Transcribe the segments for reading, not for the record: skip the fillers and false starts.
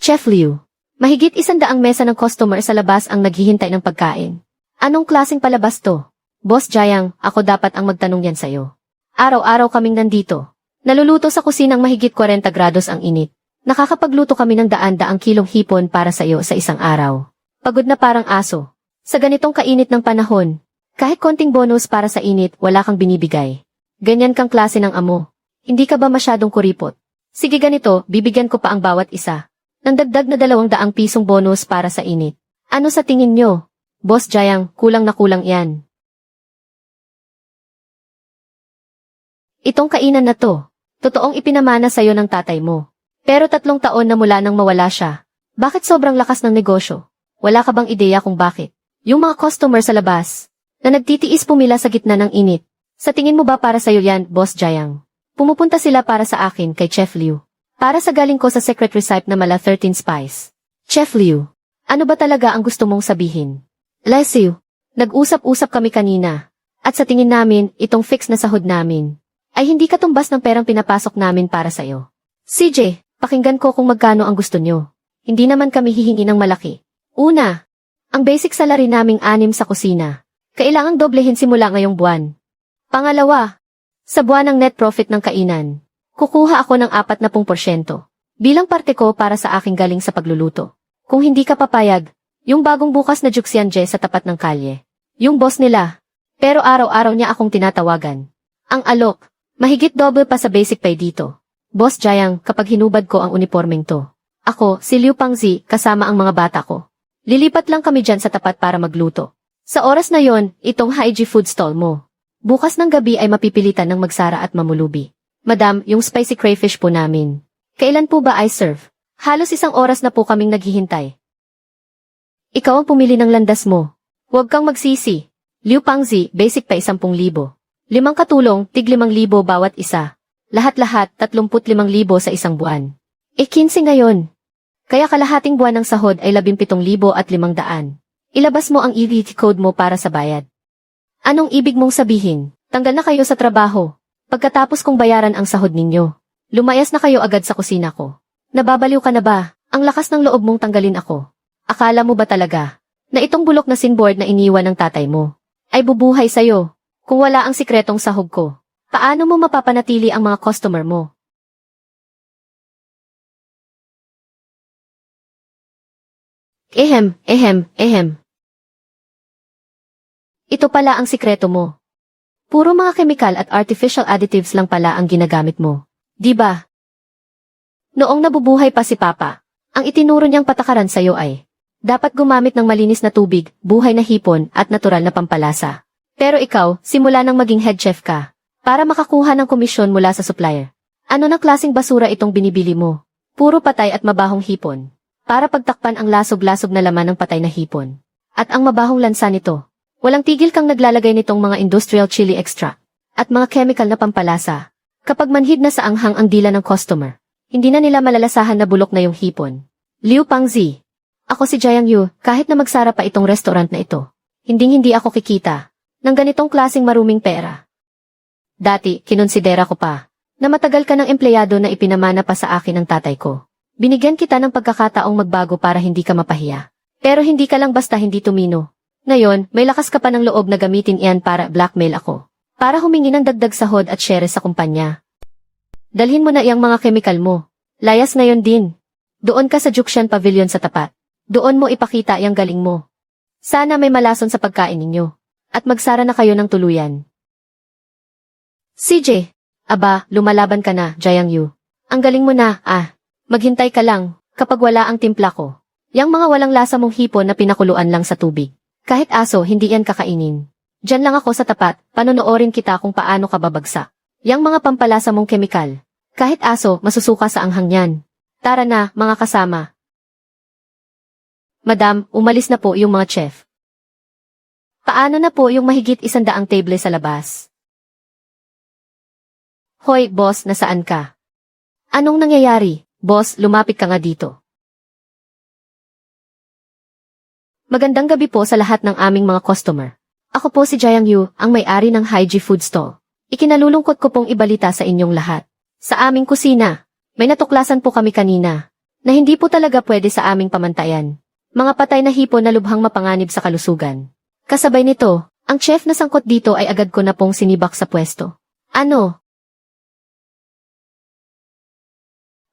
Chef Liu. Mahigit 100 mesa ng customer sa labas ang naghihintay ng pagkain. Anong klaseng palabas to? Boss Jayang, ako dapat ang magtanong yan sa'yo. Araw-araw kaming nandito. Naluluto sa kusinang mahigit 40 grados ang init. Nakakapagluto kami ng daan-daang kilong hipon para sa'yo sa isang araw. Pagod na parang aso. Sa ganitong kainit ng panahon, kahit konting bonus para sa init, wala kang binibigay. Ganyan kang klase ng amo. Hindi ka ba masyadong kuripot? Sige ganito, bibigyan ko pa ang bawat isa. Nang dagdag na 200 pisong bonus para sa init. Ano sa tingin nyo? Boss Jayang, kulang na kulang yan. Itong kainan na to, totoong ipinamana sa'yo ng tatay mo. Pero 3 taon na mula nang mawala siya. Bakit sobrang lakas ng negosyo? Wala ka bang ideya kung bakit? Yung mga customer sa labas, na nagtitiis pumila sa gitna ng init. Sa tingin mo ba para sa'yo yan, Boss Jayang? Pumupunta sila para sa akin kay Chef Liu. Para sa galing ko sa secret recipe na mala 13 spice. Chef Liu, ano ba talaga ang gusto mong sabihin? Liu, nag-usap-usap kami kanina. At sa tingin namin, itong fix na sahod namin ay hindi katumbas ng perang pinapasok namin para sa'yo. CJ, pakinggan ko kung magkano ang gusto nyo. Hindi naman kami hihingi ng malaki. Una, ang basic salary naming 6 sa kusina. Kailangang doblehin simula ngayong buwan. Pangalawa, sa buwan ng net profit ng kainan, kukuha ako ng 40% bilang parte ko para sa aking galing sa pagluluto. Kung hindi ka papayag, yung bagong bukas na Juxianje sa tapat ng kalye. Yung boss nila. Pero araw-araw niya akong tinatawagan. Ang alok, mahigit double pa sa basic pay dito. Boss Jayang, kapag hinubad ko ang uniformeng to. Ako, si Liu Pangzi, kasama ang mga bata ko. Lilipat lang kami dyan sa tapat para magluto. Sa oras na yon, itong Haiji food stall mo. Bukas ng gabi ay mapipilitan ng magsara at mamulubi. Madam, yung spicy crayfish po namin. Kailan po ba I-serve? Halos 1 oras na po kaming naghihintay. Ikaw ang pumili ng landas mo. Huwag kang magsisi. Liu Pangzi, basic pa 10,000. 5 katulong, tig 5,000 bawat isa. Lahat-lahat, 35,000 sa isang buwan. 15 ngayon. Kaya kalahating buwan ng sahod ay 17,500. Ilabas mo ang EDT code mo para sa bayad. Anong ibig mong sabihin? Tanggal na kayo sa trabaho. Pagkatapos kong bayaran ang sahod ninyo, lumayas na kayo agad sa kusina ko. Nababaliw ka na ba? Ang lakas ng loob mong tanggalin ako. Akala mo ba talaga na itong bulok na sinboard na iniwan ng tatay mo ay bubuhay sa'yo kung wala ang sikretong sahog ko? Paano mo mapapanatili ang mga customer mo? Ehem. Ito pala ang sikreto mo. Puro mga chemical at artificial additives lang pala ang ginagamit mo. Di ba? Noong nabubuhay pa si Papa, ang itinuro niyang patakaran sa'yo ay dapat gumamit ng malinis na tubig, buhay na hipon at natural na pampalasa. Pero ikaw, simula nang maging head chef ka, para makakuha ng komisyon mula sa supplier. Ano na klaseng basura itong binibili mo? Puro patay at mabahong hipon. Para pagtakpan ang lasog-lasog na laman ng patay na hipon. At ang mabahong lansa nito. Walang tigil kang naglalagay nitong mga industrial chili extract at mga chemical na pampalasa. Kapag manhid na sa anghang ang dila ng customer, hindi na nila malalasahan na bulok na yung hipon. Liu Pangzi. Ako si Jayang Yu, kahit na magsara pa itong restaurant na ito. Hindi ako kikita ng ganitong klaseng maruming pera. Dati, kinonsidera ko pa na matagal ka ng empleyado na ipinamana pa sa akin ng tatay ko. Binigyan kita ng pagkakataong magbago para hindi ka mapahiya. Pero hindi ka lang basta hindi tumino. Ngayon, may lakas ka pa ng loob na gamitin iyan para blackmail ako. Para humingi ng dagdag sahod at share sa kumpanya. Dalhin mo na iyang mga chemical mo. Layas ngayon din. Doon ka sa Juxian Pavilion sa tapat. Doon mo ipakita iyang galing mo. Sana may malason sa pagkain ninyo. At magsara na kayo ng tuluyan. CJ, aba, lumalaban ka na, Jayang Yu. Ang galing mo na, maghintay ka lang, kapag wala ang timpla ko. Yang mga walang lasa mong hipon na pinakuluan lang sa tubig. Kahit aso, hindi yan kakainin. Diyan lang ako sa tapat, panonoorin kita kung paano ka babagsak. Yang mga pampalasa mong kemikal. Kahit aso, masusuka sa anghang yan. Tara na, mga kasama. Madam, umalis na po yung mga chef. Paano na po yung mahigit 100 table sa labas? Hoy, boss, nasaan ka? Anong nangyayari? Boss, lumapit ka nga dito. Magandang gabi po sa lahat ng aming mga customer. Ako po si Jayang Yu, ang may-ari ng Haiji Food Stall. Ikinalulungkot ko pong ibalita sa inyong lahat. Sa aming kusina, may natuklasan po kami kanina na hindi po talaga pwede sa aming pamantayan. Mga patay na hipon na lubhang mapanganib sa kalusugan. Kasabay nito, ang chef na sangkot dito ay agad ko na pong sinibak sa pwesto. Ano?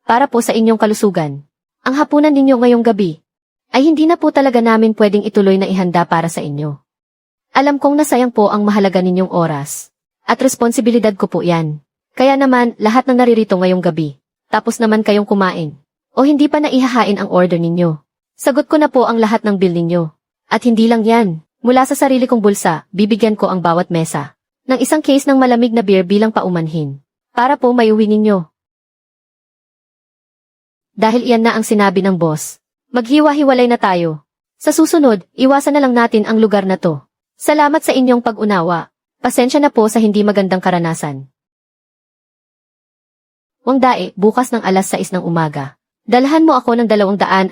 Para po sa inyong kalusugan. Ang hapunan ninyo ngayong gabi ay hindi na po talaga namin pwedeng ituloy na ihanda para sa inyo. Alam kong nasayang po ang mahalaga ninyong oras. At responsibilidad ko po yan. Kaya naman, lahat ng naririto ngayong gabi. Tapos naman kayong kumain. O hindi pa na ihahain ang order ninyo. Sagot ko na po ang lahat ng bill ninyo. At hindi lang yan. Mula sa sarili kong bulsa, bibigyan ko ang bawat mesa ng isang case ng malamig na beer bilang paumanhin. Para po maiuwi ninyo. Dahil iyan na ang sinabi ng boss. Maghiwa-hiwalay na tayo. Sa susunod, iwasan na lang natin ang lugar na to. Salamat sa inyong pag-unawa. Pasensya na po sa hindi magandang karanasan. Wang Dae, bukas ng alas 6 ng umaga. Dalhan mo ako ng 250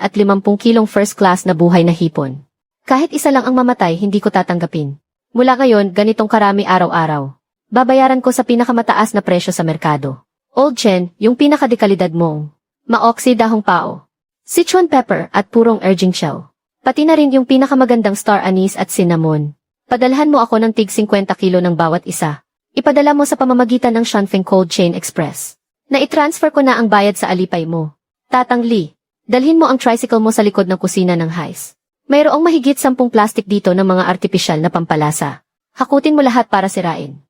kilong first class na buhay na hipon. Kahit isa lang ang mamatay, hindi ko tatanggapin. Mula ngayon, ganitong karami araw-araw. Babayaran ko sa pinakamataas na presyo sa merkado. Old Chen, yung pinakadekalidad mong maoxy dahong pao, Sichuan pepper at purong urging shell. Pati na rin yung pinakamagandang star anise at cinnamon. Padalhan mo ako ng tig 50 kilo ng bawat isa. Ipadala mo sa pamamagitan ng Shanfeng Cold Chain Express. Na-i-transfer ko na ang bayad sa alipay mo. Tatang Lee, dalhin mo ang tricycle mo sa likod ng kusina ng Heis. Mayroong mahigit 10 plastic dito ng mga artipisyal na pampalasa. Hakutin mo lahat para sirain.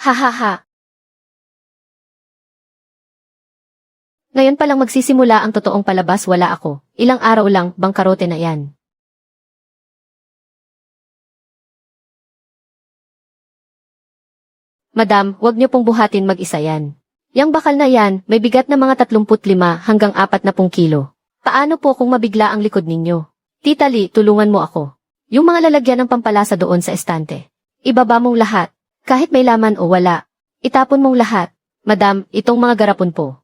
Ha. Ngayon palang magsisimula ang totoong palabas, wala ako. Ilang araw lang, bangkarote na yan. Madam, wag niyo pong buhatin mag-isa yan. Yang bakal na yan, may bigat na mga 35 hanggang 40 kilo. Paano po kung mabigla ang likod ninyo? Tita Lee, tulungan mo ako. Yung mga lalagyan ng pampalasa doon sa estante. Ibaba mong lahat. Kahit may laman o wala. Itapon mong lahat. Madam, itong mga garapon po.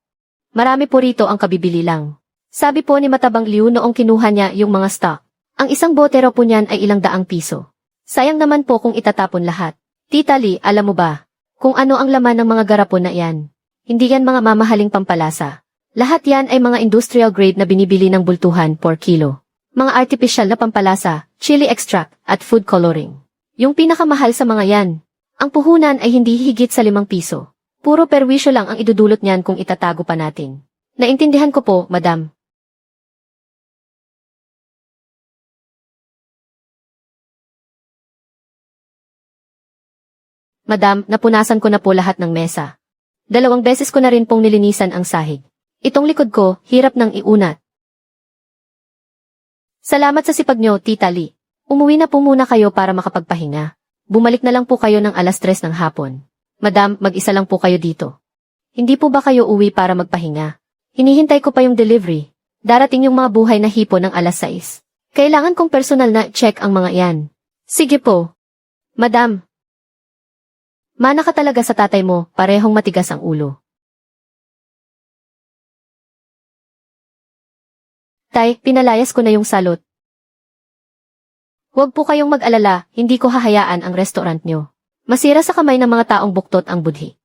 Marami po rito ang kabibili lang. Sabi po ni Matabang Liu noong kinuha niya yung mga stock. Ang isang bote raw po niyan ay ilang daang piso. Sayang naman po kung itatapon lahat. Tita Lee, alam mo ba kung ano ang laman ng mga garapon na yan? Hindi yan mga mamahaling pampalasa. Lahat yan ay mga industrial grade na binibili ng bultuhan per kilo. Mga artificial na pampalasa, chili extract, at food coloring. Yung pinakamahal sa mga yan. Ang puhunan ay hindi higit sa 5 piso. Puro perwisyo lang ang idudulot niyan kung itatago pa natin. Naintindihan ko po, madam. Madam, napunasan ko na po lahat ng mesa. 2 beses ko na rin pong nilinisan ang sahig. Itong likod ko, hirap nang iunat. Salamat sa sipag nyo, Tita Lee. Umuwi na po muna kayo para makapagpahinga. Bumalik na lang po kayo ng alas 3 ng hapon. Madam, mag-isa lang po kayo dito. Hindi po ba kayo uwi para magpahinga? Hinihintay ko pa yung delivery. Darating yung mga buhay na hipon ng alas 6. Kailangan kong personal na check ang mga yan. Sige po. Madam. Mana ka talaga sa tatay mo, parehong matigas ang ulo. Tay, pinalayas ko na yung salot. Huwag po kayong mag-alala, hindi ko hahayaan ang restaurant nyo. Masira sa kamay ng mga taong buktot ang budhi.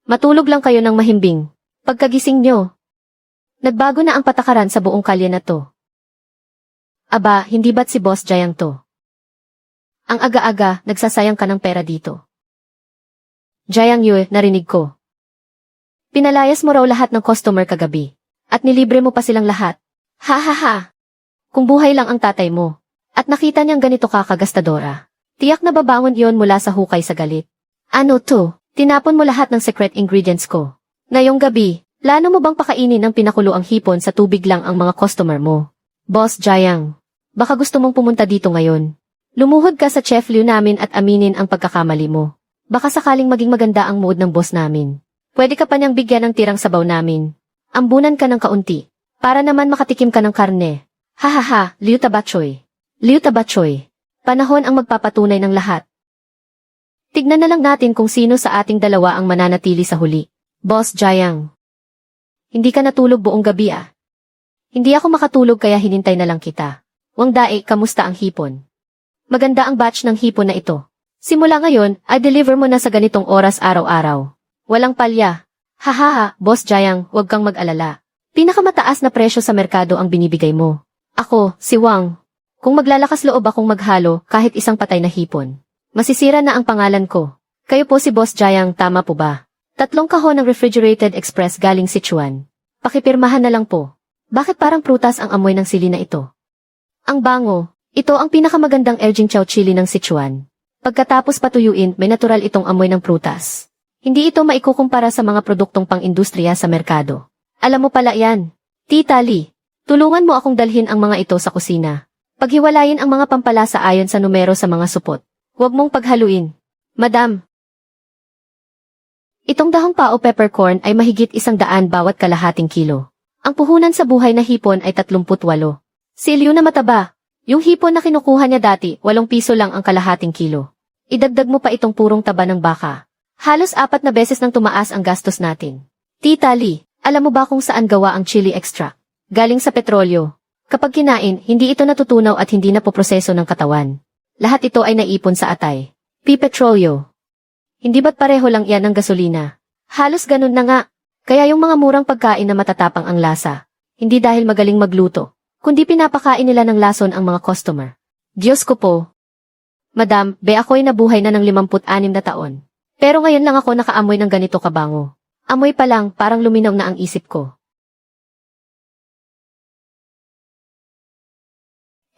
Matulog lang kayo ng mahimbing. Pagkagising nyo, nagbago na ang patakaran sa buong kalye na to. Aba, hindi ba't si Boss Jayang to? Ang aga-aga, nagsasayang ka ng pera dito. Jayang Yue, narinig ko. Pinalayas mo raw lahat ng customer kagabi. At nilibre mo pa silang lahat. Ha. Kung buhay lang ang tatay mo, at nakita niyang ganito ka kagastadora, tiyak na babangon yon mula sa hukay sa galit. Ano to? Tinapon mo lahat ng secret ingredients ko. Ngayong gabi, plano mo bang pakainin ng pinakulo ang hipon sa tubig lang ang mga customer mo? Boss Jayang, baka gusto mong pumunta dito ngayon. Lumuhod ka sa Chef Liu namin at aminin ang pagkakamali mo. Baka sakaling maging maganda ang mood ng boss namin. Pwede ka pa niyang bigyan ng tirang sabaw namin. Ambunan ka ng kaunti, para naman makatikim ka ng karne. Ha, Liu Tabachoy. Liu Tabachoy. Panahon ang magpapatunay ng lahat. Tignan na lang natin kung sino sa ating dalawa ang mananatili sa huli. Boss Jayang. Hindi ka natulog buong gabi ah. Hindi ako makatulog kaya hinintay na lang kita. Wang Dae, kamusta ang hipon? Maganda ang batch ng hipon na ito. Simula ngayon, ay deliver mo na sa ganitong oras araw-araw. Walang palya. Hahaha, Boss Jayang, huwag kang mag-alala. Pinakamataas na presyo sa merkado ang binibigay mo. Ako, si Wang. Kung maglalakas loob akong maghalo kahit isang patay na hipon, masisira na ang pangalan ko. Kayo po si Boss Jayang, tama po ba? 3 kahon ng refrigerated express galing Sichuan. Pakipirmahan na lang po. Bakit parang prutas ang amoy ng sili na ito? Ang bango. Ito ang pinakamagandang Erjing Chow chili ng Sichuan. Pagkatapos patuyuin, may natural itong amoy ng prutas. Hindi ito maikukumpara sa mga produktong pang-industriya sa merkado. Alam mo pala yan. Tita Lee, tulungan mo akong dalhin ang mga ito sa kusina. Paghiwalayin ang mga pampalasa ayon sa numero sa mga supot. Huwag mong paghaluin. Madam. Itong dahong pao peppercorn ay mahigit 100 bawat kalahating kilo. Ang puhunan sa buhay na hipon ay 38. Silyo na mataba. Yung hipon na kinukuha niya dati, 8 piso lang ang kalahating kilo. Idagdag mo pa itong purong taba ng baka. Halos 4 na beses nang tumaas ang gastos natin. Tita Lee, alam mo ba kung saan gawa ang chili extract? Galing sa petrolyo. Kapag kinain, hindi ito natutunaw at hindi na poproseso ng katawan. Lahat ito ay naipon sa atay. Petrolyo. Hindi ba't pareho lang yan ng gasolina? Halos ganun na nga. Kaya yung mga murang pagkain na matatapang ang lasa. Hindi dahil magaling magluto, kundi pinapakain nila ng lason ang mga customer. Diyos ko po. Madam, ako'y nabuhay na ng 56 na taon. Pero ngayon lang ako nakaamoy ng ganito kabango. Amoy pa lang, parang luminaw na ang isip ko.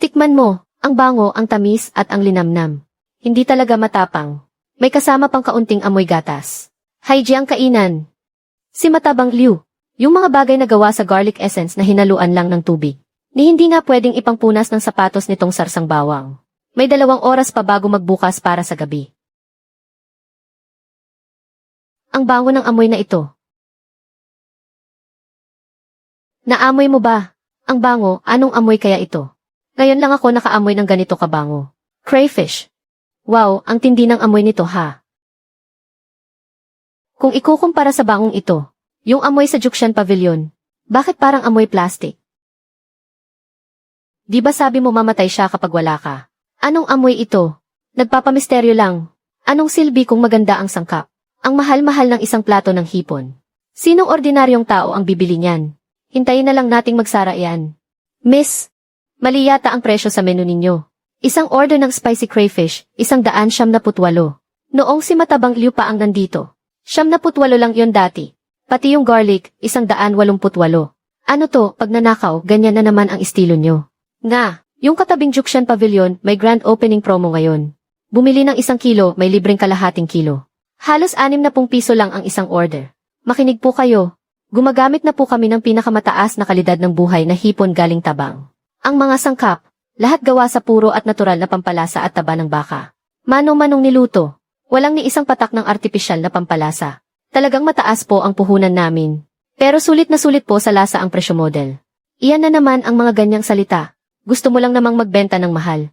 Tikman mo, ang bango, ang tamis at ang linamnam. Hindi talaga matapang. May kasama pang kaunting amoy gatas. Haiji ang kainan. Si Matabang Liu, yung mga bagay na gawa sa garlic essence na hinaluan lang ng tubig. Ni hindi nga pwedeng ipangpunas ng sapatos nitong sarsang bawang. May 2 oras pa bago magbukas para sa gabi. Ang bango ng amoy na ito. Naamoy mo ba? Ang bango, anong amoy kaya ito? Ngayon lang ako nakaamoy ng ganito kabango. Crayfish. Wow, ang tindi ng amoy nito ha. Kung ikukumpara sa bangong ito, yung amoy sa Juxian Pavilion, bakit parang amoy plastic? Di ba sabi mo mamatay siya kapag wala ka? Anong amoy ito? Nagpapamisteryo lang. Anong silbi kung maganda ang sangkap? Ang mahal-mahal ng isang plato ng hipon. Sinong ordinaryong tao ang bibili niyan? Hintayin na lang nating magsara yan. Miss, mali yata ang presyo sa menu ninyo. Isang order ng spicy crayfish, 178. Noong si Matabang Liu pa ang nandito. 78 lang yon dati. Pati yung garlic, 188. Ano to, pag nanakaw, ganyan na naman ang estilo nyo. Nga, yung katabing Juxian Pavilion, may grand opening promo ngayon. Bumili ng 1 kilo, may libreng kalahating kilo. Halos 60 piso lang ang isang order. Makinig po kayo. Gumagamit na po kami ng pinakamataas na kalidad ng buhay na hipon galing tabang. Ang mga sangkap, lahat gawa sa puro at natural na pampalasa at taba ng baka. Manong-manong niluto. Walang ni isang patak ng artipisyal na pampalasa. Talagang mataas po ang puhunan namin. Pero sulit na sulit po sa lasa ang presyo model. Iyan na naman ang mga ganyang salita. Gusto mo lang namang magbenta ng mahal.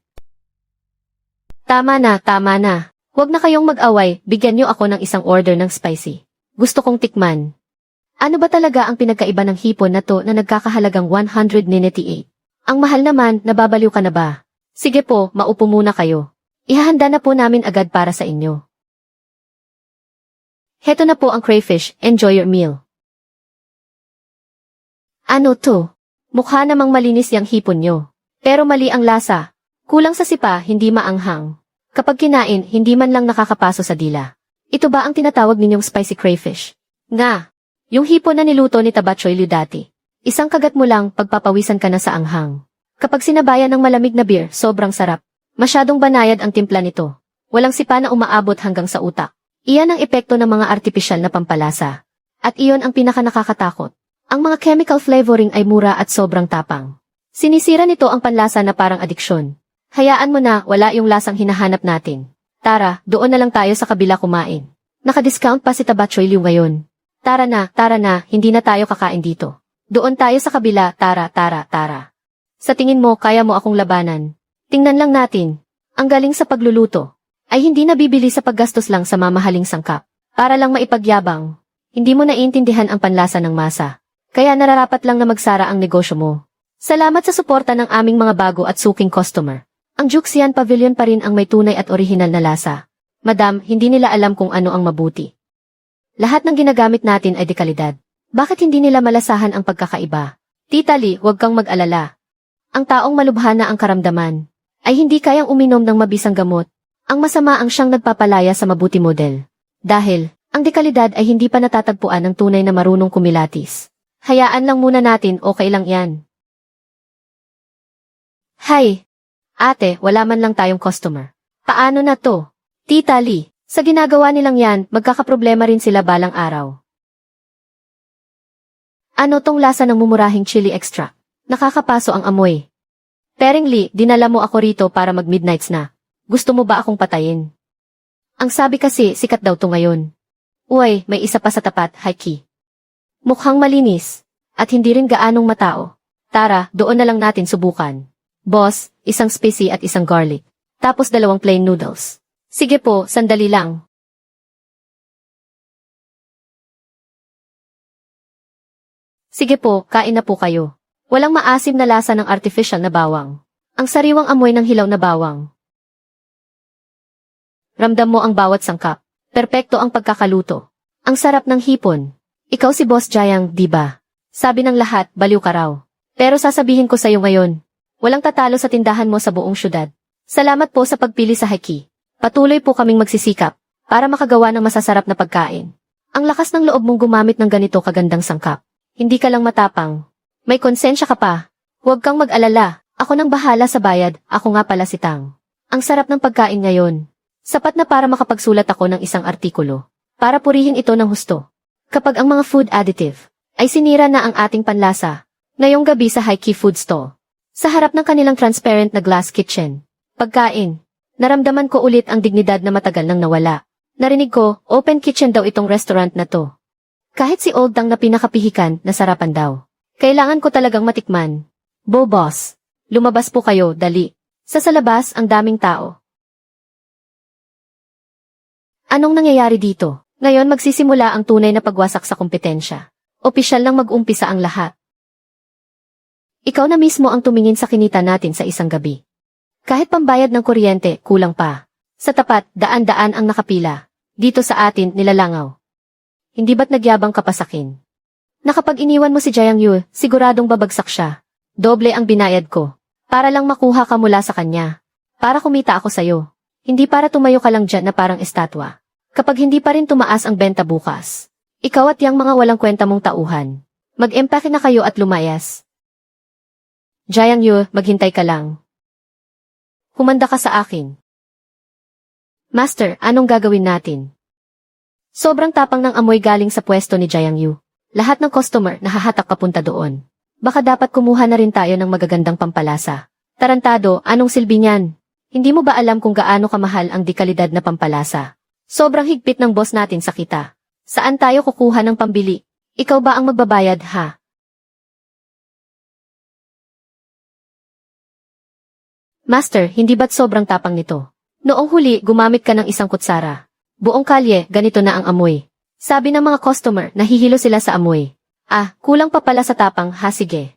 Tama na, tama na. Huwag na kayong mag-away, bigyan niyo ako ng isang order ng spicy. Gusto kong tikman. Ano ba talaga ang pinagkaiba ng hipon na to na nagkakahalagang 198? Ang mahal naman, nababaliw ka na ba? Sige po, maupo muna kayo. Ihahanda na po namin agad para sa inyo. Heto na po ang crayfish, enjoy your meal. Ano to? Mukha namang malinis yang hipon nyo. Pero mali ang lasa. Kulang sa sipa, hindi maanghang. Kapag kinain, hindi man lang nakakapaso sa dila. Ito ba ang tinatawag ninyong spicy crayfish? Nga, yung hipon na niluto ni Tabachoy Liu dati. Isang kagat mo lang, pagpapawisan ka na sa anghang. Kapag sinabayan ng malamig na beer, sobrang sarap. Masyadong banayad ang timpla nito. Walang sipa na umaabot hanggang sa utak. Iyan ang epekto ng mga artipisyal na pampalasa. At iyon ang pinaka-nakakatakot. Ang mga chemical flavoring ay mura at sobrang tapang. Sinisira nito ang panlasa na parang adiksyon. Hayaan mo na, wala yung lasang hinahanap natin. Tara, doon na lang tayo sa kabila kumain. Naka-discount pa si Tabachoy Liu ngayon. Tara na, hindi na tayo kakain dito. Doon tayo sa kabila, tara. Sa tingin mo, kaya mo akong labanan. Tingnan lang natin. Ang galing sa pagluluto. Ay hindi nabibili sa paggastos lang sa mamahaling sangkap. Para lang maipagyabang. Hindi mo naiintindihan ang panlasa ng masa. Kaya nararapat lang na magsara ang negosyo mo. Salamat sa suporta ng aming mga bago at suking customer. Ang Juxian Pavilion pa rin ang may tunay at orihinal na lasa. Madam, hindi nila alam kung ano ang mabuti. Lahat ng ginagamit natin ay dekalidad. Bakit hindi nila malasahan ang pagkakaiba? Tita Lee, huwag kang mag-alala. Ang taong malubha na ang karamdaman ay hindi kayang uminom ng mabisang gamot. Ang masama ang siyang nagpapalaya sa mabuti model. Dahil, ang dekalidad ay hindi pa natatagpuan ng tunay na marunong kumilatis. Hayaan lang muna natin, okay lang yan. Hay! Ate, wala man lang tayong customer. Paano na to? Tita Lee, sa ginagawa nilang yan, magkakaproblema rin sila balang araw. Ano tong lasa ng mumurahing chili extract? Nakakapaso ang amoy. Pering Lee, dinala mo ako rito para mag-midnight snack. Gusto mo ba akong patayin? Ang sabi kasi, sikat daw to ngayon. Uy, may isa pa sa tapat, Haiki. Mukhang malinis, at hindi rin gaanong matao. Tara, doon na lang natin subukan. Boss, isang spicy at isang garlic. Tapos 2 plain noodles. Sige po, sandali lang. Sige po, kain na po kayo. Walang maasim na lasa ng artificial na bawang. Ang sariwang amoy ng hilaw na bawang. Ramdam mo ang bawat sangkap. Perpekto ang pagkakaluto. Ang sarap ng hipon. Ikaw si Boss Jayang, di ba? Sabi ng lahat, baliw ka raw. Pero sasabihin ko sa'yo ngayon, walang tatalo sa tindahan mo sa buong syudad. Salamat po sa pagpili sa Haiki. Patuloy po kaming magsisikap para makagawa ng masasarap na pagkain. Ang lakas ng loob mong gumamit ng ganito kagandang sangkap. Hindi ka lang matapang. May konsensya ka pa. Huwag kang mag-alala. Ako nang bahala sa bayad. Ako nga pala si Tang. Ang sarap ng pagkain ngayon. Sapat na para makapagsulat ako ng isang artikulo. Para purihin ito ng husto. Kapag ang mga food additive ay sinira na ang ating panlasa. Ngayong gabi sa Haiki Food Stall. Sa harap ng kanilang transparent na glass kitchen. Pagkain. Naramdaman ko ulit ang dignidad na matagal nang nawala. Narinig ko, open kitchen daw itong restaurant na to. Kahit si Old Tang na pinakapihikan, nasarapan daw. Kailangan ko talagang matikman. Boss, lumabas po kayo, dali. Sa labas ang daming tao. Anong nangyayari dito? Ngayon magsisimula ang tunay na pagwasak sa kompetensya. Opisyal nang mag-umpisa ang lahat. Ikaw na mismo ang tumingin sa kinita natin sa isang gabi. Kahit pambayad ng kuryente, kulang pa. Sa tapat, daan-daan ang nakapila. Dito sa atin, nilalangaw. Hindi ba't nagyabang ka pa sakin? Na kapag iniwan mo si Jiang Yu, siguradong babagsak siya. Doble ang binayad ko. Para lang makuha ka mula sa kanya. Para kumita ako sa'yo. Hindi para tumayo ka lang dyan na parang estatwa. Kapag hindi pa rin tumaas ang benta bukas. Ikaw at yang mga walang kwenta mong tauhan. Mag-empake na kayo at lumayas. Jiang Yu, maghintay ka lang. Humanda ka sa akin. Master, anong gagawin natin? Sobrang tapang ng amoy galing sa pwesto ni Jiang Yu. Lahat ng customer nahahatak papunta doon. Baka dapat kumuha na rin tayo ng magagandang pampalasa. Tarantado, anong silbi niyan? Hindi mo ba alam kung gaano kamahal ang dekalidad na pampalasa? Sobrang higpit ng boss natin sa kita. Saan tayo kukuha ng pambili? Ikaw ba ang magbabayad, ha? Master, hindi ba't sobrang tapang nito? Noong huli, gumamit ka ng isang kutsara. Buong kalye, ganito na ang amoy. Sabi ng mga customer, nahihilo sila sa amoy. Ah, kulang pa pala sa tapang, ha sige.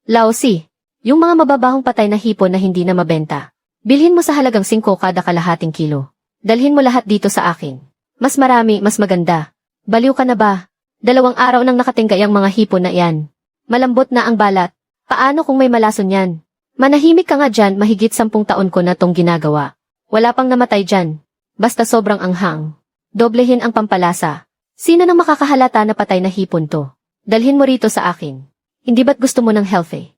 Laosi, yung mga mababahong patay na hipon na hindi na mabenta. Bilhin mo sa halagang 5 kada kalahating kilo. Dalhin mo lahat dito sa akin. Mas marami, mas maganda. Baliw ka na ba? 2 araw nang nakatinggay ang mga hipon na iyan. Malambot na ang balat. Paano kung may malason yan? Manahimik ka nga dyan, mahigit 10 taon ko na tong ginagawa. Wala pang namatay dyan. Basta sobrang anghang. Doblehin ang pampalasa. Sino nang makakahalata na patay na hipon to? Dalhin mo rito sa akin. Hindi ba't gusto mo ng healthy?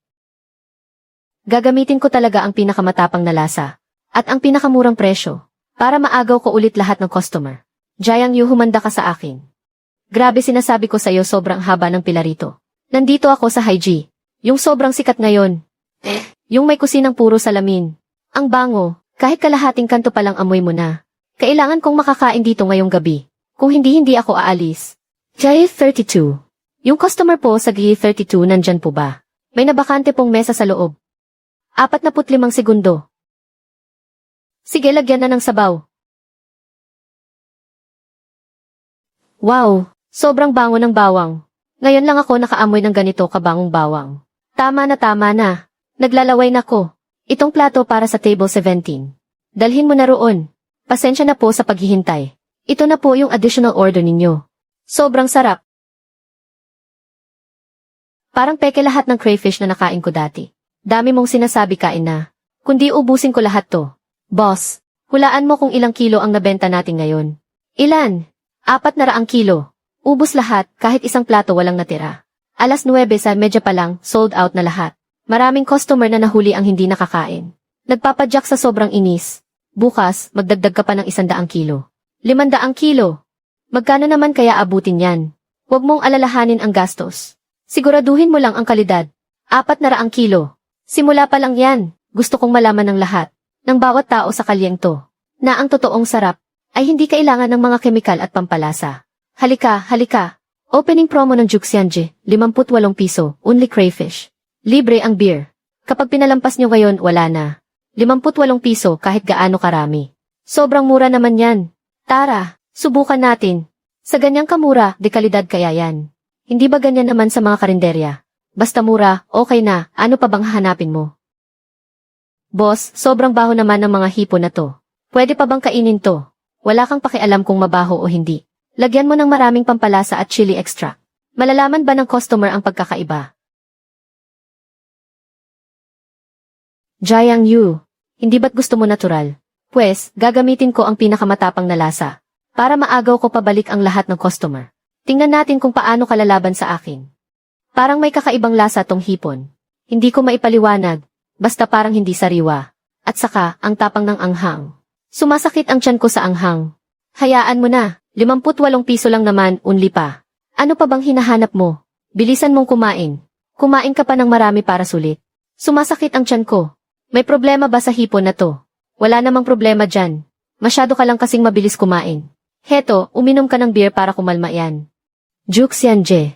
Gagamitin ko talaga ang pinakamatapang na lasa. At ang pinakamurang presyo. Para maagaw ko ulit lahat ng customer. Jiang Yu, humanda ka sa akin. Grabe, sinasabi ko sa'yo, sobrang haba ng pila rito. Nandito ako sa Haiji. Yung sobrang sikat ngayon. Yung may kusinang puro salamin. Ang bango, kahit kalahating kanto palang amoy mo na. Kailangan kong makakain dito ngayong gabi. Kung hindi ako aalis. J32. Yung customer po sa G32 nandyan po ba? May nabakante pong mesa sa loob. 45 segundo. Sige, lagyan na ng sabaw. Wow, sobrang bango ng bawang. Ngayon lang ako nakaamoy ng ganito kabangong bawang. Tama na. Naglalaway na ko. Itong plato para sa table 17. Dalhin mo na roon. Pasensya na po sa paghihintay. Ito na po yung additional order ninyo. Sobrang sarap. Parang peke lahat ng crayfish na nakain ko dati. Dami mong sinasabi kain na. Kundi ubusin ko lahat to. Boss, hulaan mo kung ilang kilo ang nabenta natin ngayon. Ilan? 400 kilo. Ubus lahat, kahit isang plato walang natira. 9:30 pa lang, sold out na lahat. Maraming customer na nahuli ang hindi nakakain. Nagpapadyak sa sobrang inis. Bukas, magdagdag ka pa ng 100 kilo. 500 kilo. Magkano naman kaya abutin yan? Huwag mong alalahanin ang gastos. Siguraduhin mo lang ang kalidad. 400 kilo. Simula pa lang yan. Gusto kong malaman ng lahat, ng bawat tao sa kalyeng to, na ang totoong sarap ay hindi kailangan ng mga kemikal at pampalasa. Halika, halika. Opening promo ng Juxianje, 58 piso, only crayfish. Libre ang beer. Kapag pinalampas nyo ngayon, wala na. 58 piso kahit gaano karami. Sobrang mura naman yan. Tara, subukan natin. Sa ganyang kamura, de kalidad kaya yan. Hindi ba ganyan naman sa mga karinderya? Basta mura, okay na, ano pa bang hahanapin mo? Boss, sobrang baho naman ng mga hipon na to. Pwede pa bang kainin to? Wala kang pakialam kung mabaho o hindi. Lagyan mo ng maraming pampalasa at chili extract. Malalaman ba ng customer ang pagkakaiba? Jiang Yu, hindi ba't gusto mo natural? Pwes, gagamitin ko ang pinakamatapang na lasa. Para maagaw ko pabalik ang lahat ng customer. Tingnan natin kung paano kalalaban sa akin. Parang may kakaibang lasa tong hipon. Hindi ko maipaliwanag. Basta parang hindi sariwa. At saka, ang tapang ng anghang. Sumasakit ang tiyan ko sa anghang. Hayaan mo na, 58 piso lang naman, only pa. Ano pa bang hinahanap mo? Bilisan mong kumain. Kumain ka pa ng marami para sulit. Sumasakit ang tiyan ko. May problema ba sa hipon na to? Wala namang problema dyan. Masyado ka lang kasing mabilis kumain. Heto, uminom ka ng beer para kumalma yan. Juxianje.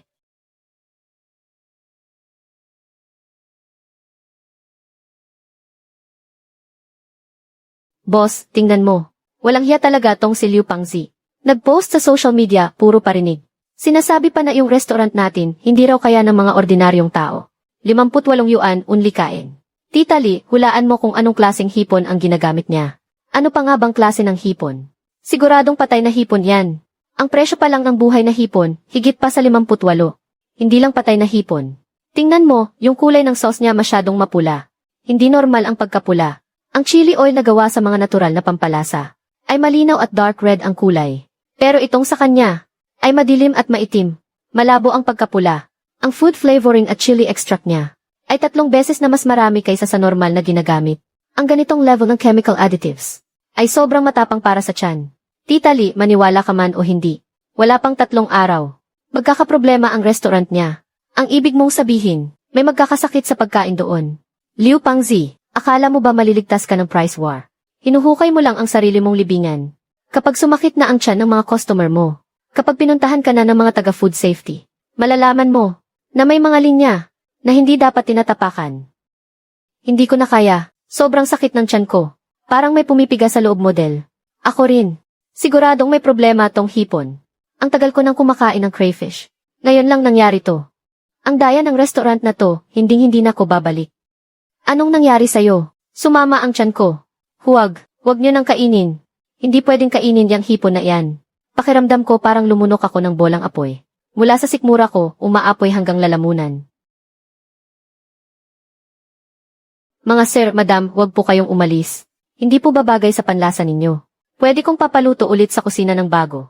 Boss, tingnan mo. Walang hiya talaga tong si Liu Pangzi. Nag-post sa social media, puro parinig. Sinasabi pa na yung restaurant natin, hindi raw kaya ng mga ordinaryong tao. 58 yuan, only kain. Tita Li, hulaan mo kung anong klaseng hipon ang ginagamit niya. Ano pa nga bang klase ng hipon? Siguradong patay na hipon yan. Ang presyo pa lang ng buhay na hipon, higit pa sa 58. Hindi lang patay na hipon. Tingnan mo, yung kulay ng sauce niya masyadong mapula. Hindi normal ang pagkapula. Ang chili oil na gawa sa mga natural na pampalasa ay malinaw at dark red ang kulay. Pero itong sa kanya ay madilim at maitim. Malabo ang pagkapula. Ang food flavoring at chili extract niya ay 3 beses na mas marami kaysa sa normal na ginagamit. Ang ganitong level ng chemical additives ay sobrang matapang para sa tiyan. Tita Li, maniwala ka man o hindi. Wala pang 3 araw. Magkakaproblema ang restaurant niya. Ang ibig mong sabihin, may magkakasakit sa pagkain doon. Liu Pangzi, akala mo ba maliligtas ka ng price war? Hinuhukay mo lang ang sarili mong libingan. Kapag sumakit na ang tiyan ng mga customer mo, kapag pinuntahan ka na ng mga taga-food safety, malalaman mo na may mga linya na hindi dapat tinatapakan. Hindi ko na kaya, sobrang sakit ng tiyan ko. Parang may pumipiga sa loob model. Ako rin. Siguradong may problema tong hipon. Ang tagal ko nang kumakain ng crayfish. Ngayon lang nangyari to. Ang daya ng restaurant na to, hinding-hindi na ko babalik. Anong nangyari sa'yo? Sumama ang tiyan ko. Huwag nyo nang kainin. Hindi pwedeng kainin yang hipon na yan. Pakiramdam ko parang lumunok ako ng bolang apoy. Mula sa sikmura ko, umaapoy hanggang lalamunan. Mga sir, madam, huwag po kayong umalis. Hindi po babagay sa panlasa ninyo. Pwede kong papaluto ulit sa kusina ng bago.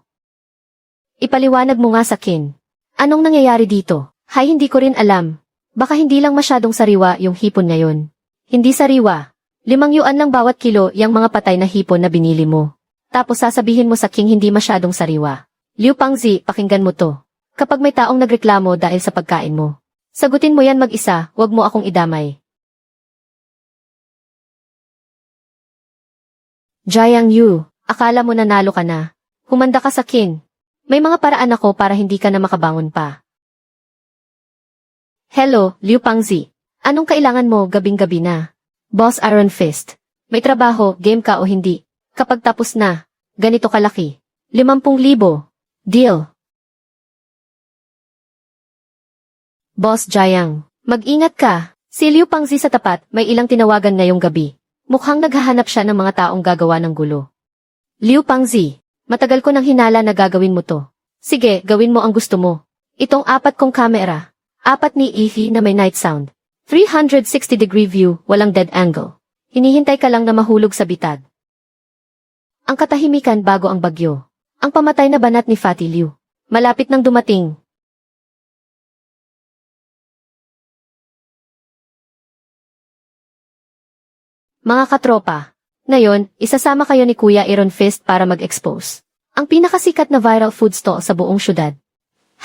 Ipaliwanag mo nga sa akin. Anong nangyayari dito? Hay, hindi ko rin alam. Baka hindi lang masyadong sariwa yung hipon ngayon. Hindi sariwa. 5 yuan lang bawat kilo yung mga patay na hipon na binili mo. Tapos sasabihin mo sa king hindi masyadong sariwa. Liu Pangzi, pakinggan mo to. Kapag may taong nagreklamo dahil sa pagkain mo, sagutin mo yan mag-isa, wag mo akong idamay. Jiang Yu, akala mo nanalo ka na. Humanda ka sa king. May mga paraan ako para hindi ka na makabangon pa. Hello, Liu Pangzi. Anong kailangan mo gabing-gabi na? Boss Iron Fist. May trabaho, game ka o hindi. Kapag tapos na, ganito kalaki. 50,000. Deal. Boss Jiang, mag-ingat ka. Si Liu Pangzi sa tapat, may ilang tinawagan ngayong gabi. Mukhang naghahanap siya ng mga taong gagawa ng gulo. Liu Pangzi, matagal ko nang hinala na gagawin mo to. Sige, gawin mo ang gusto mo. Itong 4 kong kamera. 4 ni Eevee na may night sound. 360-degree view, walang dead angle. Hinihintay ka lang na mahulog sa bitad. Ang katahimikan bago ang bagyo. Ang pamatay na banat ni Fatty Liu. Malapit nang dumating. Mga katropa, ngayon, isasama kayo ni Kuya Iron Fist para mag-expose. Ang pinakasikat na viral food stall sa buong syudad.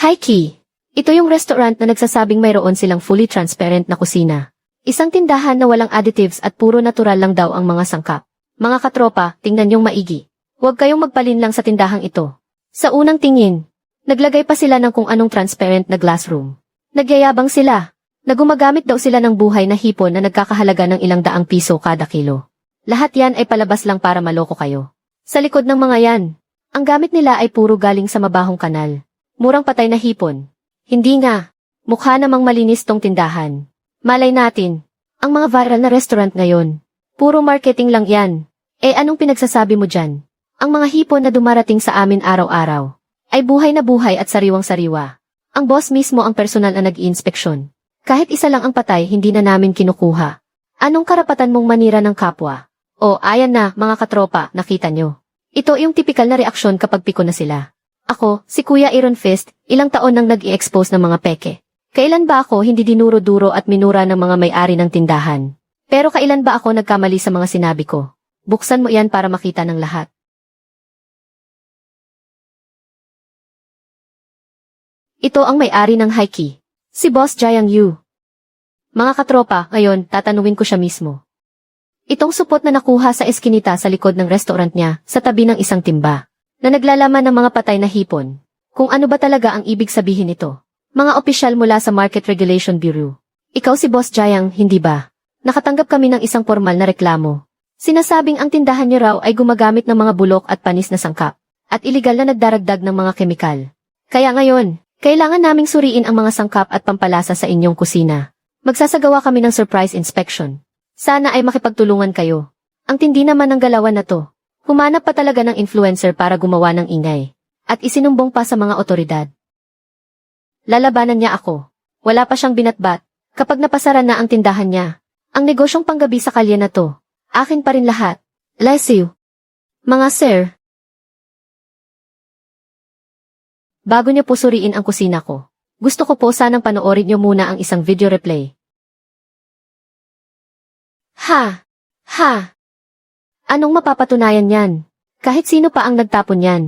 Hi Key! Ito yung restaurant na nagsasabing mayroon silang fully transparent na kusina. Isang tindahan na walang additives at puro natural lang daw ang mga sangkap. Mga katropa, tingnan yung maigi. Huwag kayong magpalin lang sa tindahang ito. Sa unang tingin, naglagay pa sila ng kung anong transparent na glass room. Nagyayabang sila. Nagumagamit daw sila ng buhay na hipon na nagkakahalaga ng ilang daang piso kada kilo. Lahat yan ay palabas lang para maloko kayo. Sa likod ng mga yan, ang gamit nila ay puro galing sa mabahong kanal. Murang patay na hipon. Hindi nga. Mukha namang malinis tong tindahan. Malay natin, ang mga viral na restaurant ngayon. Puro marketing lang yan. Anong pinagsasabi mo dyan? Ang mga hipon na dumarating sa amin araw-araw ay buhay na buhay at sariwang-sariwa. Ang boss mismo ang personal na nag-iinspeksyon. Kahit isa lang ang patay, hindi na namin kinukuha. Anong karapatan mong manira ng kapwa? Ayan na, mga katropa, nakita nyo. Ito yung tipikal na reaksyon kapag piko na sila. Ako, si Kuya Iron Fist, ilang taon nang nag-i-expose ng mga peke. Kailan ba ako hindi dinuro-duro at minura ng mga may-ari ng tindahan? Pero kailan ba ako nagkamali sa mga sinabi ko? Buksan mo yan para makita ng lahat. Ito ang may-ari ng Hikey. Si Boss Jiang Yu. Mga katropa, ngayon, tatanungin ko siya mismo. Itong supot na nakuha sa eskinita sa likod ng restaurant niya, sa tabi ng isang timba, na naglalaman ng mga patay na hipon. Kung ano ba talaga ang ibig sabihin nito? Mga opisyal mula sa Market Regulation Bureau. Ikaw si Boss Jiang, hindi ba? Nakatanggap kami ng isang formal na reklamo. Sinasabing ang tindahan niyo raw ay gumagamit ng mga bulok at panis na sangkap, at iligal na nagdaragdag ng mga kemikal. Kaya ngayon, kailangan naming suriin ang mga sangkap at pampalasa sa inyong kusina. Magsasagawa kami ng surprise inspection. Sana ay makipagtulungan kayo. Ang tindi naman ng galawan na to. Humanap pa talaga ng influencer para gumawa ng ingay. At isinumbong pa sa mga otoridad. Lalabanan niya ako. Wala pa siyang binatbat. Kapag napasara na ang tindahan niya. Ang negosyong panggabi sa kalye na to. Akin pa rin lahat. Bless you. Mga sir. Bago niyo po suriin ang kusina ko, gusto ko po sanang panoorin niyo muna ang isang video replay. Ha! Ha! Anong mapapatunayan yan? Kahit sino pa ang nagtapon yan.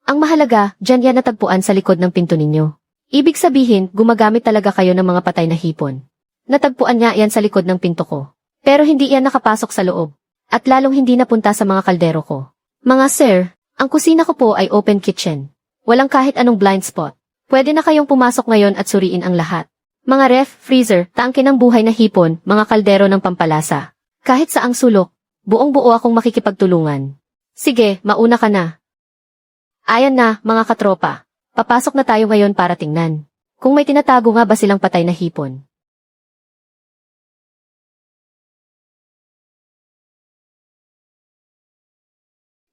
Ang mahalaga, dyan yan natagpuan sa likod ng pinto ninyo. Ibig sabihin, gumagamit talaga kayo ng mga patay na hipon. Natagpuan niya yan sa likod ng pinto ko. Pero hindi yan nakapasok sa loob. At lalong hindi napunta sa mga kaldero ko. Mga sir, ang kusina ko po ay open kitchen. Walang kahit anong blind spot. Pwede na kayong pumasok ngayon at suriin ang lahat. Mga ref, freezer, tangke ng buhay na hipon, mga kaldero ng pampalasa. Kahit saang sulok, buong-buo akong makikipagtulungan. Sige, mauna ka na. Ayan na, mga katropa. Papasok na tayo ngayon para tingnan. Kung may tinatago nga ba silang patay na hipon.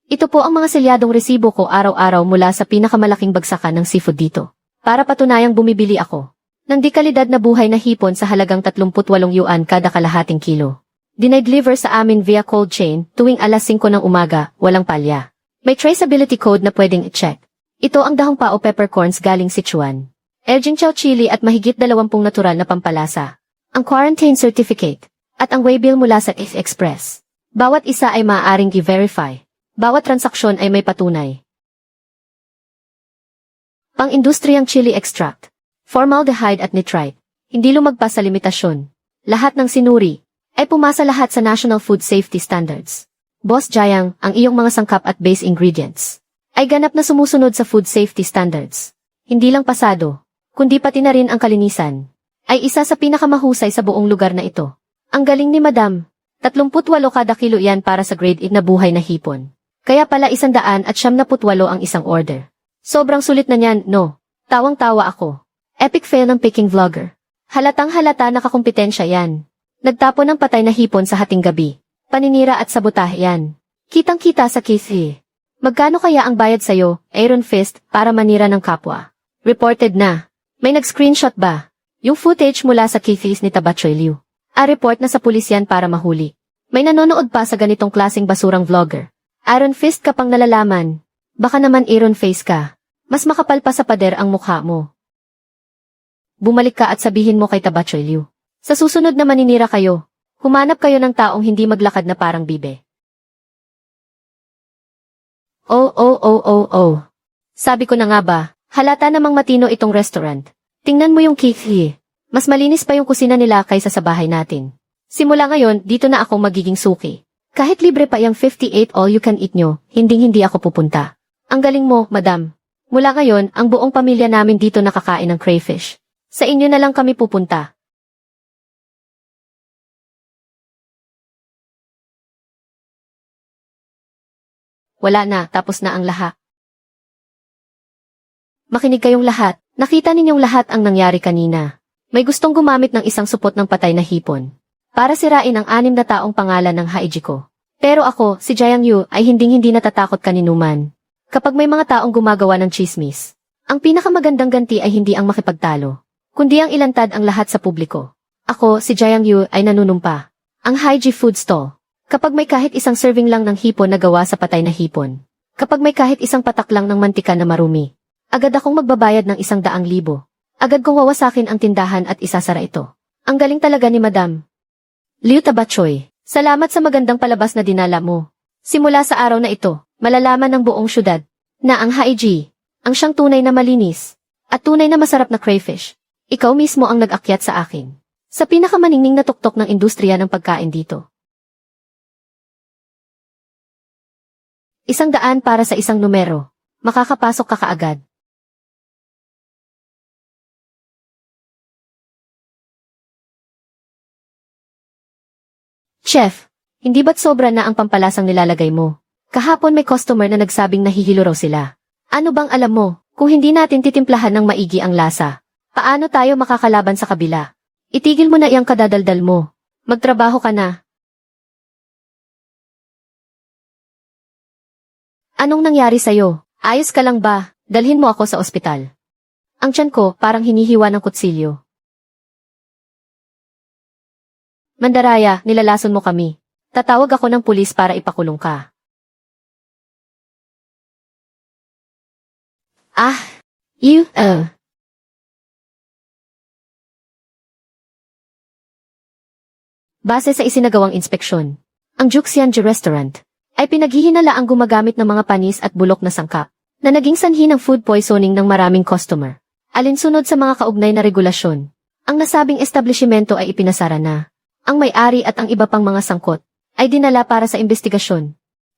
Ito po ang mga selyadong resibo ko araw-araw mula sa pinakamalaking bagsakan ng seafood dito. Para patunayang bumibili ako ng dekalidad na buhay na hipon sa halagang 38 yuan kada kalahating kilo. Dinideliver sa amin via cold chain tuwing alas 5 ng umaga, walang palya. May traceability code na pwedeng i-check. Ito ang dahong pao peppercorns galing Sichuan. Erjing chow chili at mahigit 20 natural na pampalasa. Ang quarantine certificate at ang waybill mula sa If Express. Bawat isa ay maaaring i-verify. Bawat transaksyon ay may patunay. Pang-industriyang chili extract, formaldehyde at nitrite, hindi lumagpas sa limitasyon. Lahat ng sinuri ay pumasa lahat sa National Food Safety Standards. Boss Jiang, ang iyong mga sangkap at base ingredients ay ganap na sumusunod sa food safety standards. Hindi lang pasado, kundi pati na rin ang kalinisan. Ay isa sa pinakamahusay sa buong lugar na ito. Ang galing ni Madam, 38 kada kilo yan para sa grade 8 na buhay na hipon. Kaya pala 178 ang isang order. Sobrang sulit na niyan, no? Tawang-tawa ako. Epic fail ng picking vlogger. Halatang halata nakakumpetensya yan. Nagtapon ng patay na hipon sa hating gabi. Paninira at sabotahe yan. Kitang-kita sa case. Magkano kaya ang bayad sa'yo, Iron Fist, para manira ng kapwa? Reported na. May nag-screenshot ba? Yung footage mula sa Keith's ni Tabachoy Liu. Report na sa pulis yan para mahuli. May nanonood pa sa ganitong klaseng basurang vlogger. Iron Fist ka pang nalalaman. Baka naman Iron Face ka. Mas makapal pa sa pader ang mukha mo. Bumalik ka at sabihin mo kay Tabachoy Liu. Sa susunod na maninira kayo, humanap kayo ng taong hindi maglakad na parang bibe. Oh. Sabi ko na nga ba, halata namang matino itong restaurant. Tingnan mo yung Keith. Mas malinis pa yung kusina nila kaysa sa bahay natin. Simula ngayon, dito na ako magiging suki. Kahit libre pa yung 58 all-you-can-eat nyo, hindi ako pupunta. Ang galing mo, madam. Mula ngayon, ang buong pamilya namin dito nakakain ng crayfish. Sa inyo na lang kami pupunta. Wala na, tapos na ang lahat. Makinig kayong lahat, nakita ninyong lahat ang nangyari kanina. May gustong gumamit ng isang supot ng patay na hipon para sirain ang 6 na taong pangalan ng Haijiko. Pero ako, si Jiang Yu, ay hindi natatakot kaninuman. Kapag may mga taong gumagawa ng chismis, ang pinakamagandang ganti ay hindi ang makipagtalo, kundi ang ilantad ang lahat sa publiko. Ako, si Jiang Yu, ay nanunumpa. Ang Haiji Food Stall. Kapag may kahit isang serving lang ng hipon na gawa sa patay na hipon. Kapag may kahit isang patak lang ng mantika na marumi. Agad akong magbabayad ng 100,000. Agad kong wawasakin ang tindahan at isasara ito. Ang galing talaga ni Madam Liu Tabachoy. Salamat sa magandang palabas na dinala mo. Simula sa araw na ito, malalaman ng buong syudad na ang Haiji, ang siyang tunay na malinis at tunay na masarap na crayfish. Ikaw mismo ang nag-akyat sa akin. Sa pinakamaningning na tuktok ng industriya ng pagkain dito. 100 para sa isang numero. Makakapasok ka kaagad. Chef, hindi ba't sobra na ang pampalasang nilalagay mo? Kahapon may customer na nagsabing nahihilo raw sila. Ano bang alam mo, kung hindi natin titimplahan ng maigi ang lasa, paano tayo makakalaban sa kabila? Itigil mo na iyang kadadaldal mo. Magtrabaho ka na. Anong nangyari sa'yo? Ayos ka lang ba? Dalhin mo ako sa ospital. Ang tiyan ko parang hinihiwa ng kutsilyo. Mandaraya, nilalason mo kami. Tatawag ako ng pulis para ipakulong ka. Base sa isinagawang inspeksyon, ang Juxianji Restaurant ay pinaghihinala ang gumagamit ng mga panis at bulok na sangkap na naging sanhi ng food poisoning ng maraming customer. Alinsunod sa mga kaugnay na regulasyon, ang nasabing establishmento ay ipinasara na. Ang may-ari at ang iba pang mga sangkot ay dinala para sa investigasyon.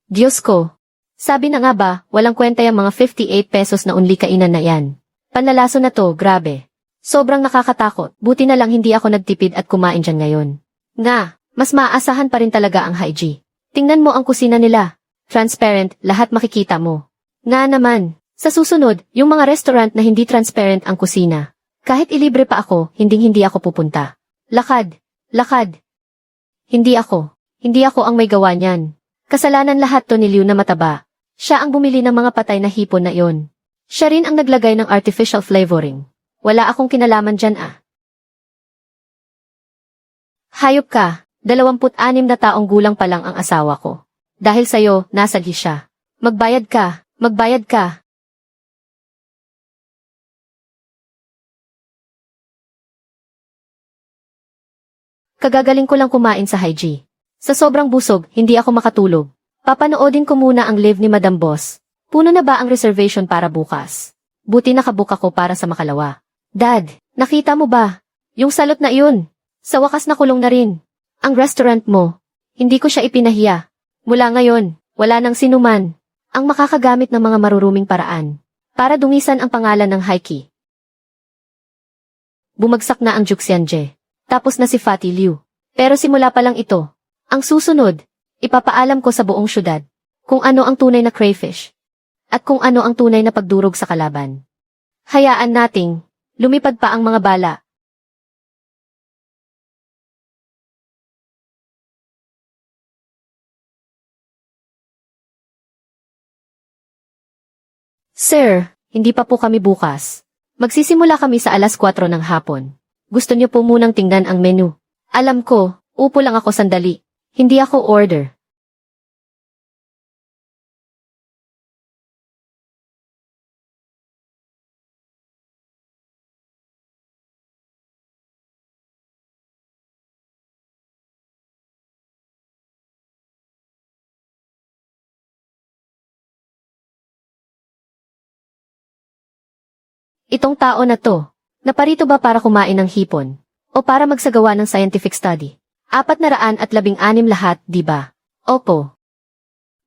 Diyos ko! Sabi na nga ba, walang kwenta yung mga 58 pesos na unli kainan na yan. Panlalaso na to, grabe. Sobrang nakakatakot, buti na lang hindi ako nagtipid at kumain dyan ngayon. Nga, mas maaasahan pa rin talaga ang Haiji. Tingnan mo ang kusina nila. Transparent, lahat makikita mo. Nga naman, sa susunod, yung mga restaurant na hindi transparent ang kusina. Kahit ilibre pa ako, hindi ako pupunta. Lakad. Hindi ako ang may gawa niyan. Kasalanan lahat to ni Liu na mataba. Siya ang bumili ng mga patay na hipon na iyon. Siya rin ang naglagay ng artificial flavoring. Wala akong kinalaman dyan Hayop ka, 26 na taong gulang pa lang ang asawa ko. Dahil sa'yo, nasagi siya. Magbayad ka. Kagagaling ko lang kumain sa Haiji. Sa sobrang busog, hindi ako makatulog. Papanoodin ko muna ang live ni Madam Boss. Puno na ba ang reservation para bukas? Buti nakabook ako para sa makalawa. Dad, nakita mo ba? Yung salot na iyon. Sa wakas nakulong na rin. Ang restaurant mo. Hindi ko siya ipinahiya. Mula ngayon, wala nang sinuman ang makakagamit ng mga maruruming paraan para dungisan ang pangalan ng Haiki. Bumagsak na ang Juxianje. Tapos na si Fatty Liu. Pero simula pa lang ito. Ang susunod, ipapaalam ko sa buong syudad kung ano ang tunay na crayfish at kung ano ang tunay na pagdurog sa kalaban. Hayaan nating lumipad pa ang mga bala. Sir, hindi pa po kami bukas. Magsisimula kami sa alas 4 ng hapon. Gusto niyo po munang tingnan ang menu. Alam ko, upo lang ako sandali. Hindi ako order. Itong tao na to, naparito ba para kumain ng hipon? O para magsagawa ng scientific study? 416 lahat, di ba? Opo.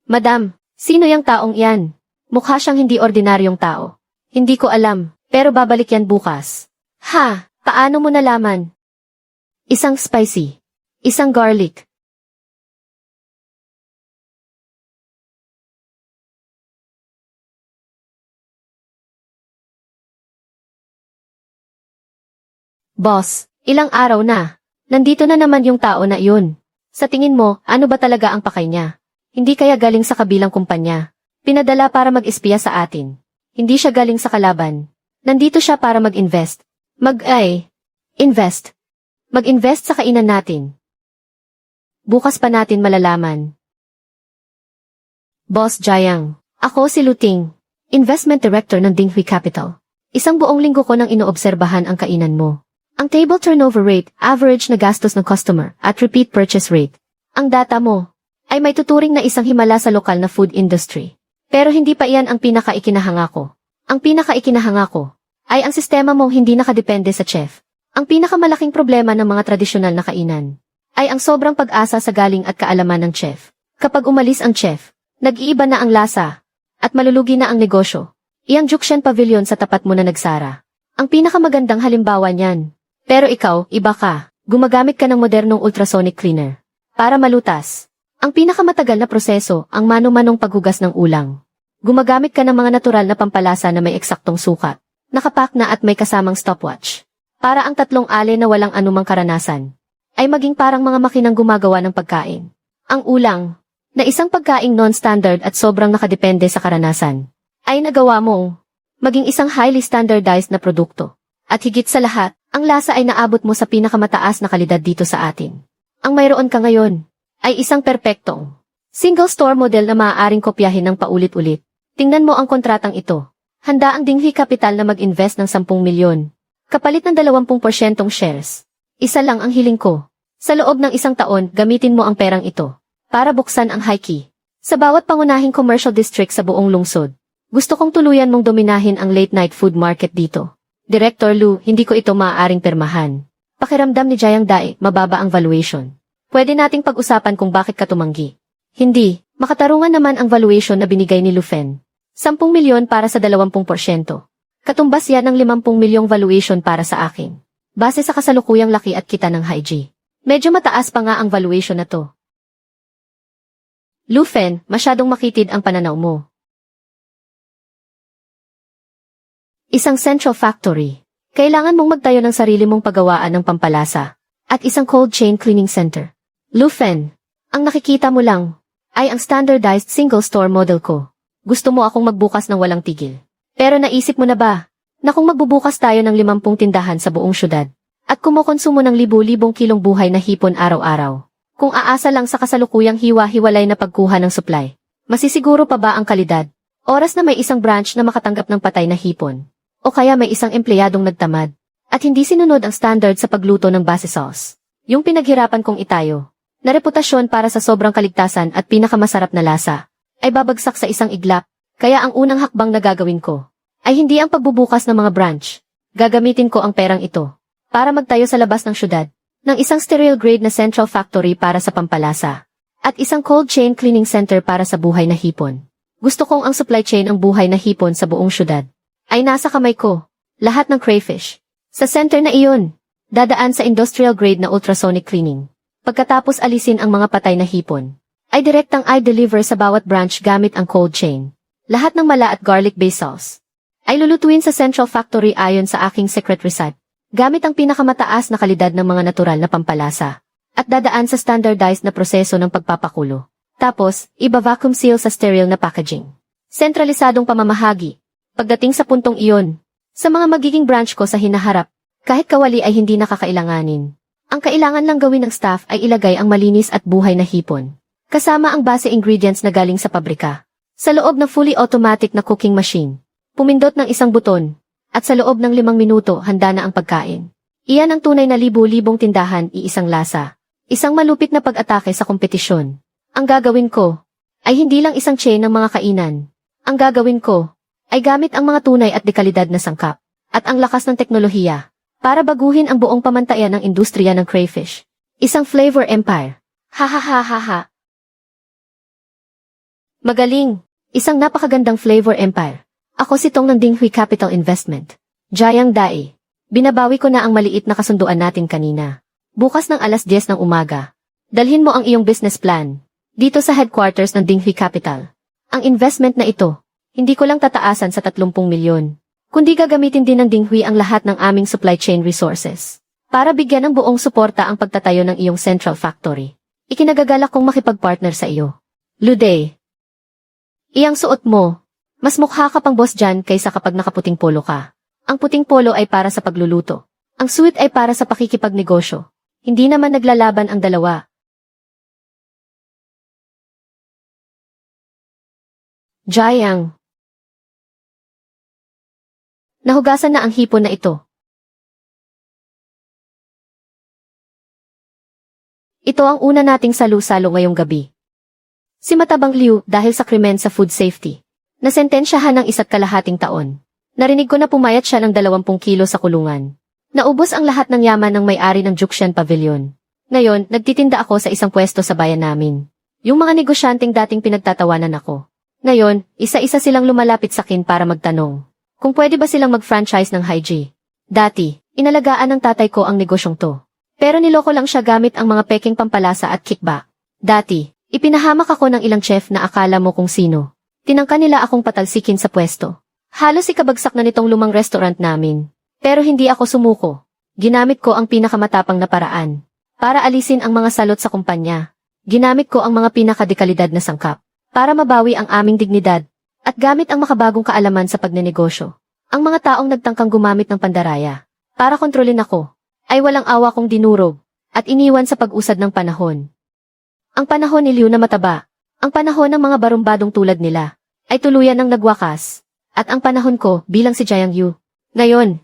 Madam, sino yung taong yan? Mukha siyang hindi ordinaryong tao. Hindi ko alam, pero babalik yan bukas. Ha, paano mo nalaman? Isang spicy. Isang garlic. Boss, ilang araw na. Nandito na naman yung tao na iyon. Sa tingin mo, ano ba talaga ang pakay niya? Hindi kaya galing sa kabilang kumpanya. Pinadala para mag-espiya sa atin. Hindi siya galing sa kalaban. Nandito siya para mag-invest. Invest. Mag-invest sa kainan natin. Bukas pa natin malalaman. Boss Jayang, ako si Luting, Investment Director ng Dinghui Capital. Isang buong linggo ko nang inoobserbahan ang kainan mo. Ang table turnover rate, average na gastos ng customer, at repeat purchase rate. Ang data mo ay may tuturing na isang himala sa lokal na food industry. Pero hindi pa iyan ang pinaka-ikinahanga ko. Ang pinaka-ikinahanga ko ay ang sistema mong hindi nakadepende sa chef. Ang pinakamalaking problema ng mga tradisyonal na kainan ay ang sobrang pag-asa sa galing at kaalaman ng chef. Kapag umalis ang chef, nag-iiba na ang lasa at malulugi na ang negosyo. Iyang Juxian Pavilion sa tapat mo na nagsara. Ang pinakamagandang halimbawa niyan. Pero ikaw, iba ka. Gumagamit ka ng modernong ultrasonic cleaner. Para malutas. Ang pinakamatagal na proseso, ang mano-manong paghugas ng ulang. Gumagamit ka ng mga natural na pampalasa na may eksaktong sukat. Nakapak na at may kasamang stopwatch. Para ang tatlong ale na walang anumang karanasan. Ay maging parang mga makinang gumagawa ng pagkain. Ang ulang, na isang pagkaing non-standard at sobrang nakadepende sa karanasan, ay nagawa mong maging isang highly standardized na produkto. At higit sa lahat, ang lasa ay naabot mo sa pinakamataas na kalidad dito sa atin. Ang mayroon ka ngayon ay isang perpektong single store model na maaaring kopyahin ng paulit-ulit. Tingnan mo ang kontratang ito. Handa ang Dinghui Capital na mag-invest ng 10 milyon. Kapalit ng 20% shares. Isa lang ang hiling ko. Sa loob ng isang taon, gamitin mo ang perang ito para buksan ang Haiki sa bawat pangunahing commercial district sa buong lungsod. Gusto kong tuluyan mong dominahin ang late-night food market dito. Director Lu, hindi ko ito maaaring permahan. Pakiramdam ni Jayang Dae, mababa ang valuation. Pwede nating pag-usapan kung bakit ka tumanggi. Hindi, makatarungan naman ang valuation na binigay ni Lufen. 10 milyon para sa 20%. Katumbas yan ng 50 milyong valuation para sa akin. Base sa kasalukuyang laki at kita ng Haiji. Medyo mataas pa nga ang valuation na to. Lufen, masyadong makitid ang pananaw mo. Isang central factory. Kailangan mong magtayo ng sarili mong paggawaan ng pampalasa. At isang cold chain cleaning center. Lufen, ang nakikita mo lang ay ang standardized single store model ko. Gusto mo akong magbukas ng walang tigil. Pero naisip mo na ba na kung magbubukas tayo ng 50 tindahan sa buong syudad at kumukonsumo ng libu-libong kilong buhay na hipon araw-araw, kung aasa lang sa kasalukuyang hiwa-hiwalay na pagkuha ng supply, masisiguro pa ba ang kalidad? Oras na may isang branch na makatanggap ng patay na hipon. O kaya may isang empleyadong nagtamad at hindi sinunod ang standard sa pagluto ng base sauce. Yung pinaghirapan kong itayo, na reputasyon para sa sobrang kaligtasan at pinakamasarap na lasa, ay babagsak sa isang iglap. Kaya ang unang hakbang na gagawin ko ay hindi ang pagbubukas ng mga branch. Gagamitin ko ang perang ito para magtayo sa labas ng syudad ng isang sterile grade na central factory para sa pampalasa at isang cold chain cleaning center para sa buhay na hipon. Gusto kong ang supply chain ang buhay na hipon sa buong syudad ay nasa kamay ko, lahat ng crayfish. Sa center na iyon, dadaan sa industrial grade na ultrasonic cleaning. Pagkatapos alisin ang mga patay na hipon, ay direktang i-deliver sa bawat branch gamit ang cold chain. Lahat ng mala at garlic-based sauce ay lulutuin sa central factory ayon sa aking secret recipe, gamit ang pinakamataas na kalidad ng mga natural na pampalasa, at dadaan sa standardized na proseso ng pagpapakulo. Tapos, iba-vacuum seal sa sterile na packaging. Sentralisadong pamamahagi. Pagdating sa puntong iyon, sa mga magiging branch ko sa hinaharap, kahit kawali ay hindi nakakailanganin. Ang kailangan lang gawin ng staff ay ilagay ang malinis at buhay na hipon, kasama ang base ingredients na galing sa pabrika, sa loob ng fully automatic na cooking machine. Pumindot ng isang buton, at sa loob ng 5 minuto handa na ang pagkain. Iyan ang tunay na libu-libong tindahan, iisang lasa. Isang malupit na pag-atake sa kompetisyon. Ang gagawin ko ay hindi lang isang chain ng mga kainan. Ang gagawin ko ay gamit ang mga tunay at dekalidad na sangkap at ang lakas ng teknolohiya para baguhin ang buong pamantayan ng industriya ng crayfish. Isang flavor empire. Ha ha ha ha ha. Magaling. Isang napakagandang flavor empire. Ako si Tong ng Dinghui Capital Investment. Jayang Dai. Binabawi ko na ang maliit na kasunduan natin kanina. Bukas ng 10:00 ng umaga. Dalhin mo ang iyong business plan dito sa headquarters ng Dinghui Capital. Ang investment na ito, hindi ko lang tataasan sa 30 milyon. Kundi gagamitin din ng Dinghui ang lahat ng aming supply chain resources para bigyan ng buong suporta ang pagtatayo ng iyong central factory. Ikinagagalak kong makipagpartner sa iyo. Luday. Iyang suot mo, mas mukha ka pang boss dyan kaysa kapag nakaputing polo ka. Ang puting polo ay para sa pagluluto. Ang suit ay para sa pakikipagnegosyo. Hindi naman naglalaban ang dalawa. Jayang. Nahugasan na ang hipon na ito. Ito ang una nating salu-salo ngayong gabi. Si Matabang Liu dahil sa krimen sa food safety. Nasentensyahan ng 1.5 taon. Narinig ko na pumayat siya ng 20 kilo sa kulungan. Naubos ang lahat ng yaman ng may-ari ng Juxian Pavilion. Ngayon, nagtitinda ako sa isang pwesto sa bayan namin. Yung mga negosyanteng dating pinagtatawanan ako. Ngayon, isa-isa silang lumalapit sa akin para magtanong kung pwede ba silang mag-franchise ng Haiji. Dati, inalagaan ng tatay ko ang negosyong to. Pero niloko lang siya gamit ang mga peking pampalasa at kickback. Dati, ipinahamak ako ng ilang chef na akala mo kung sino. Tinangka nila akong patalsikin sa pwesto. Halos ikabagsak na nitong lumang restaurant namin. Pero hindi ako sumuko. Ginamit ko ang pinakamatapang na paraan para alisin ang mga salot sa kumpanya. Ginamit ko ang mga pinakadekalidad na sangkap para mabawi ang aming dignidad at gamit ang makabagong kaalaman sa pagnenegosyo. Ang mga taong nagtangkang gumamit ng pandaraya para kontrolin ako ay walang awa kong dinurog at iniwan sa pag-usad ng panahon. Ang panahon ni Liu na mataba, ang panahon ng mga barumbadong tulad nila, ay tuluyan ng nagwakas. At ang panahon ko bilang si Jiang Yu, ngayon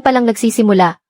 pa lang nagsisimula